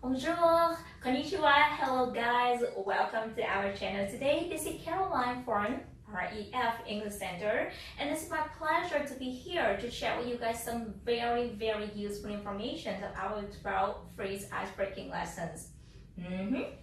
Bonjour, konnichiwa, hello guys, welcome to our channel. Today, this is Caroline from REF English Center, and it's my pleasure to be here to share with you guys some very useful information of our 12 phrase icebreaking lessons.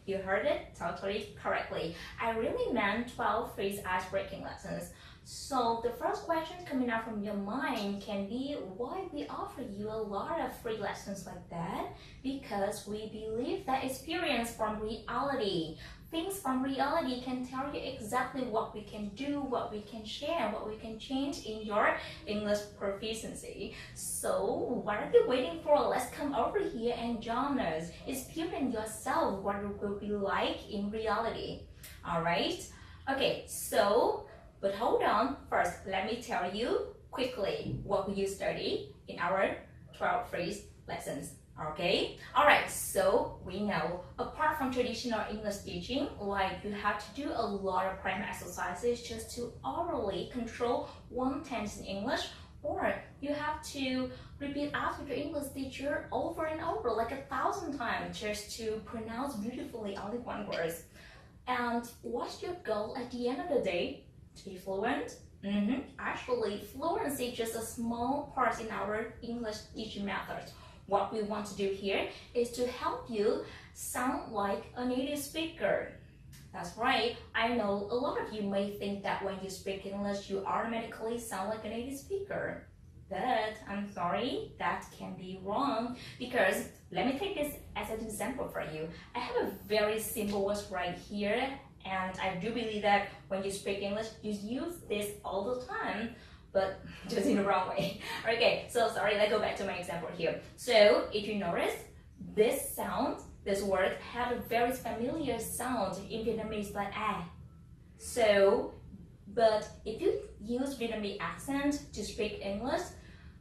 You heard it totally correctly. I really meant 12 phrase icebreaking lessons. So the first question coming out from your mind can be why we offer you a lot of free lessons like that? Because we believe that experience from reality, things from reality can tell you exactly what we can do, what we can share, what we can change in your English proficiency. So what are you waiting for? Let's come over here and join us. Experience yourself what it will be like in reality. Alright? Okay, so but hold on, first let me tell you quickly what we study in our 12 phrase lessons. Okay? Alright, so we know apart from traditional English teaching, like you have to do a lot of grammar exercises just to orally control one tense in English, or you have to repeat after your English teacher over and over like 1,000 times just to pronounce beautifully only one word. And what's your goal at the end of the day? To be fluent? Actually, fluency is just a small part in our English teaching method. What we want to do here is to help you sound like a native speaker. That's right. I know a lot of you may think that when you speak English, you automatically sound like a native speaker. But I'm sorry, that can be wrong, because let me take this as an example for you. I have a very simple word right here, and I do believe that when you speak English, you use this all the time, but just in the wrong way. Okay, so sorry, let's go back to my example here. So if you notice, this sound, this word had a very familiar sound in Vietnamese like ah. So, but if you use Vietnamese accent to speak English,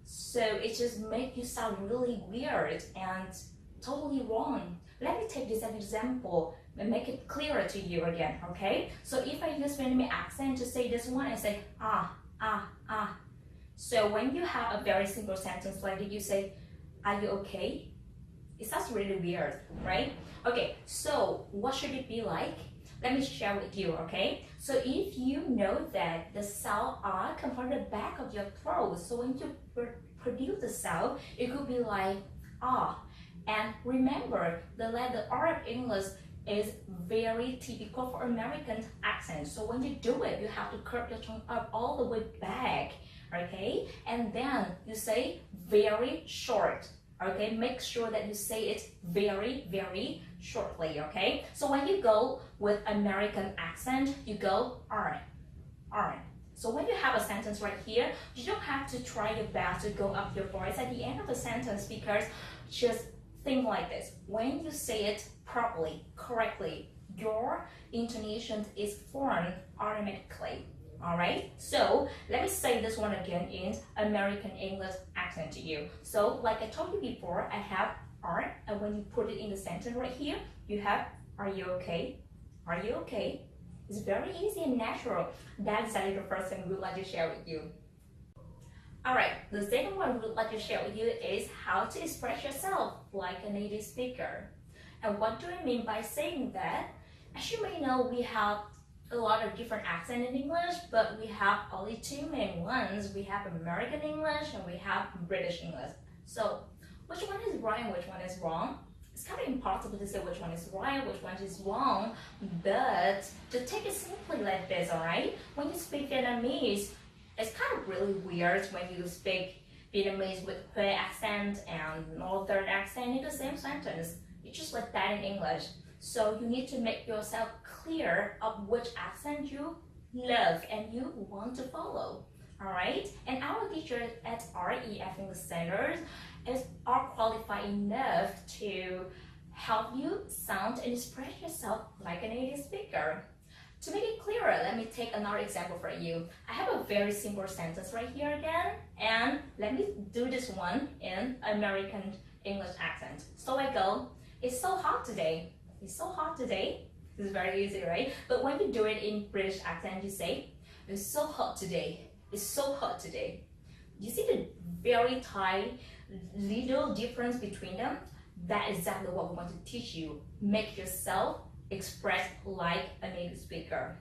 so it just makes you sound really weird and totally wrong. Let me take this as an example and make it clearer to you again, okay? So if I use Vietnamese accent to say this one, I say ah. So when you have a very simple sentence like this, you say, are you okay? It sounds really weird, right? Okay, so what should it be like? Let me share with you, okay? So if you know that the sound R comes from the back of your throat, so when you produce the sound, it could be like ah. And remember, the letter R of English is very typical for American accent. So when you do it, you have to curve your tongue up all the way back, okay? And then you say very short, okay? Make sure that you say it very shortly, okay? So when you go with American accent, you go R. So when you have a sentence right here, you don't have to try your best to go up your voice at the end of the sentence, because just think like this. When you say it properly, correctly, your intonation is formed automatically. Alright? So let me say this one again in American English accent to you. So like I told you before, I have R, and when you put it in the sentence right here, you have are you okay? Are you okay? It's very easy and natural. That's exactly the first thing we would like to share with you. Alright, the second one we would like to share with you is how to express yourself like a native speaker. And what do I mean by saying that? As you may know, we have a lot of different accents in English, but we have only two main ones. We have American English and we have British English. So which one is right and which one is wrong? It's kind of impossible to say which one is right, which one is wrong, but to take it simply like this, alright? When you speak Vietnamese, it's kind of really weird when you speak Vietnamese with Hue accent and Northern accent in the same sentence. It's just like that in English. So you need to make yourself clear of which accent you love and you want to follow. Alright? And our teachers at REF English Center are qualified enough to help you sound and express yourself like a native speaker. To make it clearer, let me take another example for you. I have a very simple sentence right here again, and let me do this one in American English accent. So I go, it's so hot today. It's so hot today. This is very easy, right? But when you do it in British accent, you say, it's so hot today. It's so hot today. You see the very tiny little difference between them? That's exactly what we want to teach you. Make yourself express like a native speaker.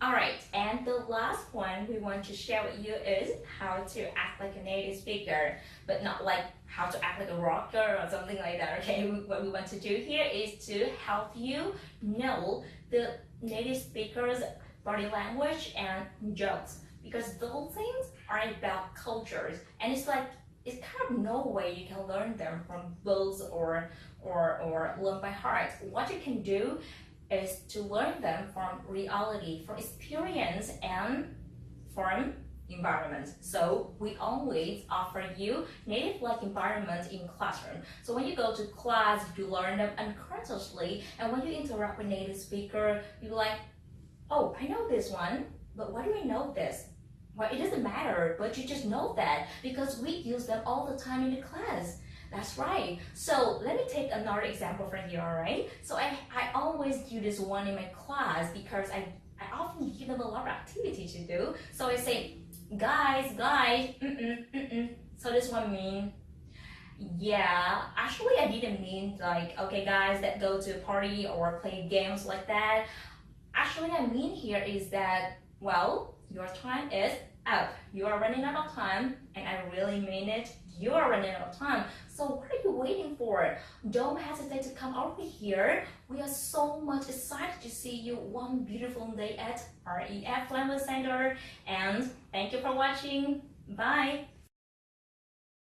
Alright, and the last one we want to share with you is how to act like a native speaker, but not like how to act like a rocker or something like that, okay? What we want to do here is to help you know the native speaker's body language and jokes, because those things are about cultures, and it's kind of no way you can learn them from books or learn by heart. What you can do is to learn them from reality, from experience, and from environment. So we always offer you native-like environment in classroom. So when you go to class, you learn them unconsciously, and when you interact with native speaker, you're like, oh, I know this one, but why do I know this? Well, it doesn't matter, but you just know that because we use them all the time in the class. That's right. So let me take another example from you, all right? So I always do this one in my class because I often give them a lot of activity to do. So I say, guys, So this one mean, yeah, actually I didn't mean like, okay guys, that go to a party or play games like that. Actually, I mean here is that, well, your time is up. You are running out of time, and I really mean it. You are running out of time. So what are you waiting for? Don't hesitate to come over here. We are so much excited to see you one beautiful day at REF Language Center. And thank you for watching. Bye.